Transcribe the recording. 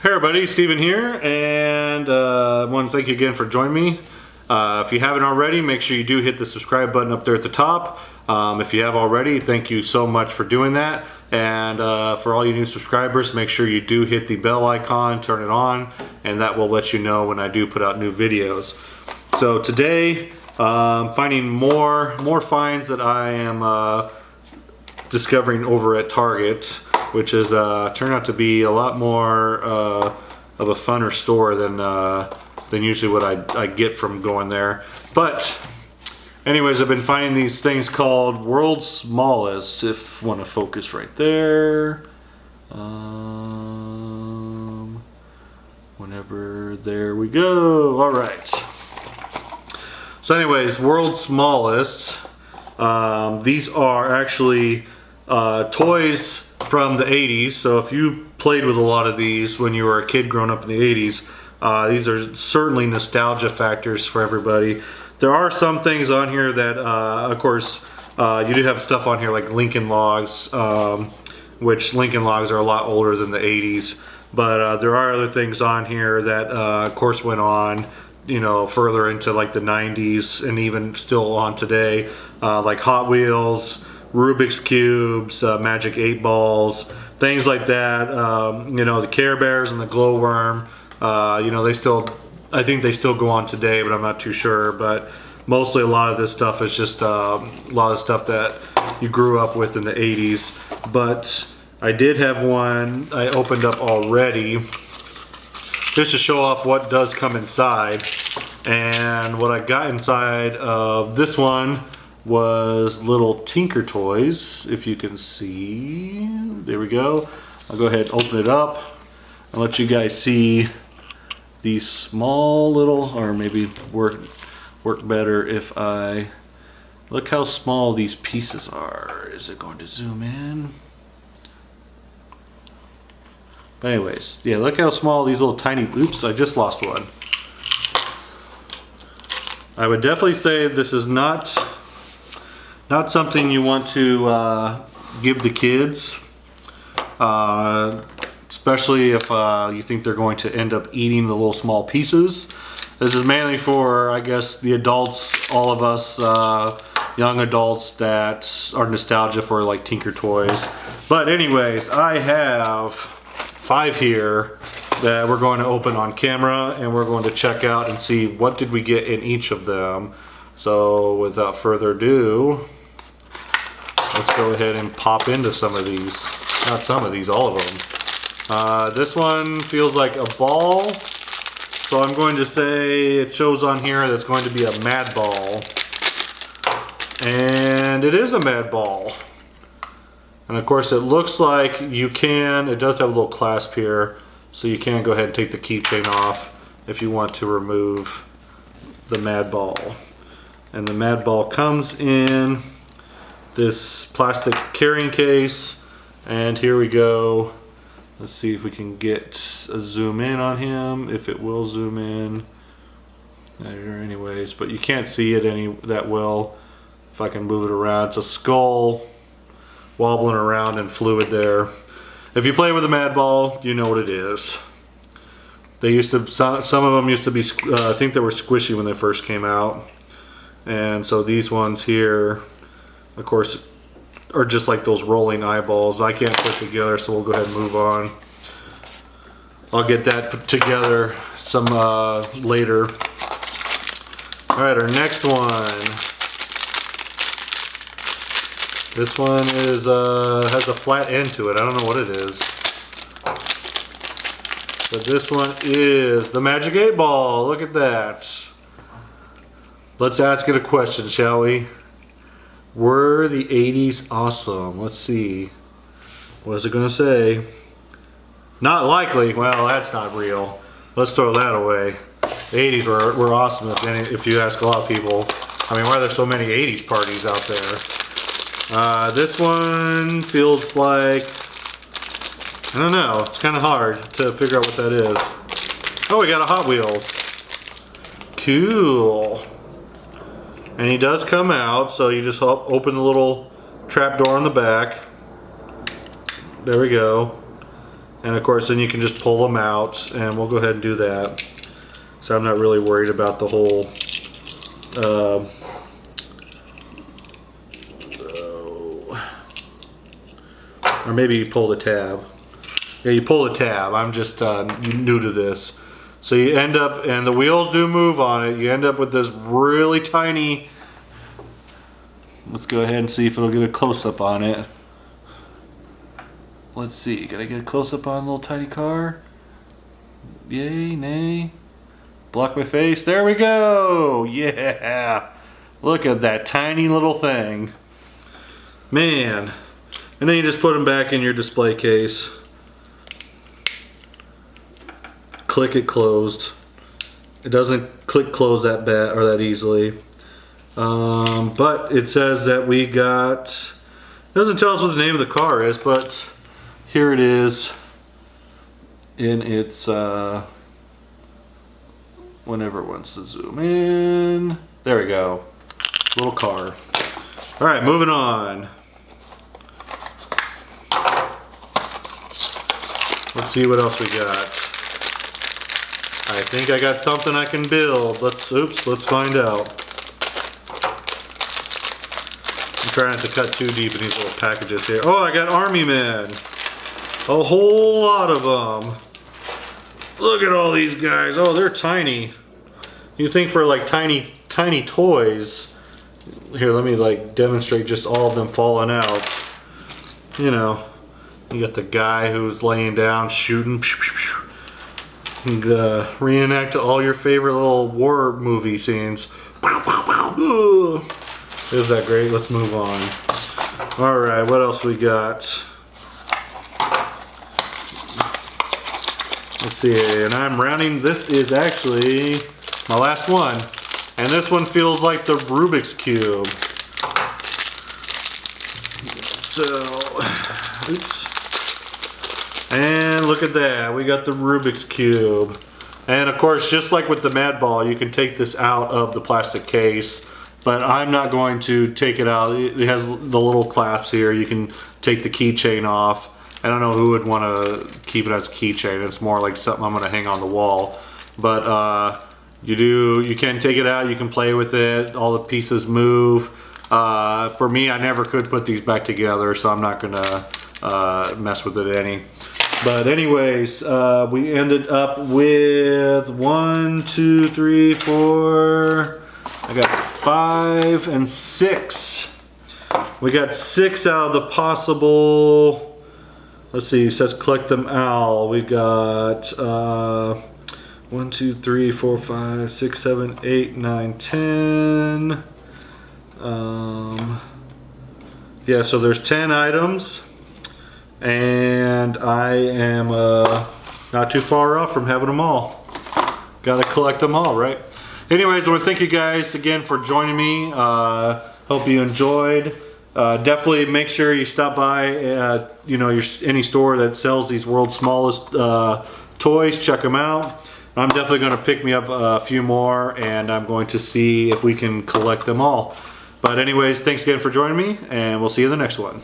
Hey everybody, Steven here, and I want to thank you again for joining me. If you haven't already, make sure you do hit the subscribe button up there at the top. If you have already, thank you so much for doing that. And for all you new subscribers, make sure you do hit the bell icon, turn it on, and that will let you know when I do put out new videos. So today, finding more finds that I am discovering over at Target, which is turned out to be a lot more of a funner store than usually what I get from going there. But anyways, I've been finding these things called World's Smallest. If you want to focus right there. Whenever, there we go. All right. So anyways, World's Smallest. These are actually toys from the 80s. So if you played with a lot of these when you were a kid growing up in the 80s, these are certainly nostalgia factors for everybody. There are some things on here that, of course, you do have stuff on here like Lincoln Logs, which Lincoln Logs are a lot older than the 80s. But there are other things on here that, of course, went on, you know, further into like the 90s and even still on today, like Hot Wheels, Rubik's Cubes, Magic 8 Balls, things like that. You know, the Care Bears and the Glowworm, you know, I think they still go on today, but I'm not too sure. But mostly a lot of this stuff is just a lot of stuff that you grew up with in the 80s. But I did have one I opened up already just to show off what does come inside. And what I got inside of this one was little Tinker Toys, if you can see. There we go. I'll go ahead and open it up and let you guys see these small little, or maybe work better if I look how small these pieces are. Is it going to zoom in? But anyways, yeah, look how small these little tiny, oops, I just lost one. I would definitely say this is not something you want to give the kids, especially if you think they're going to end up eating the little small pieces. This is mainly for, I guess, the adults, all of us young adults that are nostalgia for like Tinker Toys. But anyways, I have 5 here that we're going to open on camera, and we're going to check out and see what did we get in each of them. So without further ado, let's go ahead and pop into some of these. Not some of these, all of them. This one feels like a ball. So I'm going to say it shows on here that it's going to be a Mad Ball. And it is a Mad Ball. And of course it looks like it does have a little clasp here. So you can go ahead and take the keychain off if you want to remove the Mad Ball. And the Mad Ball comes in this plastic carrying case, and here we go. Let's see if we can get a zoom in on him, if it will zoom in. Anyways, but you can't see it that well if I can move it around. It's a skull wobbling around in fluid there. If you play with a Mad Ball, you know what it is. They used to, some of them used to be, I think they were squishy when they first came out. And so these ones here, of course, are just like those rolling eyeballs. I can't put together, so we'll go ahead and move on. I'll get that put together some later. All right, our next one. This one is has a flat end to it. I don't know what it is. But this one is the Magic 8 Ball. Look at that. Let's ask it a question, shall we? Were the 80s awesome? Let's see. What is it going to say? Not likely. Well, that's not real. Let's throw that away. The 80s were awesome if you ask a lot of people. I mean, why are there so many 80s parties out there? This one feels like, I don't know, it's kind of hard to figure out what that is. Oh, we got a Hot Wheels. Cool. And he does come out, so you just open the little trap door on the back. There we go. And of course, then you can just pull them out, and we'll go ahead and do that. So I'm not really worried about the whole or maybe you pull the tab. Yeah, you pull the tab. I'm just new to this. So you end up, and the wheels do move on it, you end up with this really tiny, let's go ahead and see if it'll get a close-up on it. Let's see, gotta get a close-up on a little tiny car. Yay, nay. Block my face, there we go! Yeah! Look at that tiny little thing. Man. And then you just put them back in your display case. Click it closed. It doesn't click close that bad or that easily. But it says that we got, it doesn't tell us what the name of the car is, but here it is in its, whenever it wants to zoom in. There we go. Little car. All right, moving on. Let's see what else we got. I think I got something I can build. Let's find out. I'm trying not to cut too deep in these little packages here. Oh, I got army men. A whole lot of them. Look at all these guys. Oh, they're tiny. You think for like tiny toys. Here, let me like demonstrate just all of them falling out. You know, you got the guy who's laying down shooting. And reenact all your favorite little war movie scenes. Is that great? Let's move on. All right, what else we got? Let's see, and I'm rounding. This is actually my last one, and this one feels like the Rubik's Cube. So, oops. And look at that, we got the Rubik's Cube. And of course, just like with the Mad Ball, you can take this out of the plastic case, but I'm not going to take it out. It has the little clasps here. You can take the keychain off. I don't know who would want to keep it as a keychain. It's more like something I'm going to hang on the wall. But you can take it out, you can play with it, all the pieces move. For me, I never could put these back together, so I'm not going to mess with it any. But anyways, we ended up with 1, 2, 3, 4. I got 5 and 6. We got 6 out of the possible. Let's see. It says collect them all. We got 1, 2, 3, 4, 5, 6, 7, 8, 9, 10. Yeah. So there's 10 items. And I am not too far off from having them all. Gotta collect them all, right? Anyways, I want to thank you guys again for joining me. Hope you enjoyed. Definitely make sure you stop by any store that sells these world's smallest toys. Check them out. I'm definitely going to pick me up a few more, and I'm going to see if we can collect them all. But anyways, thanks again for joining me, and we'll see you in the next one.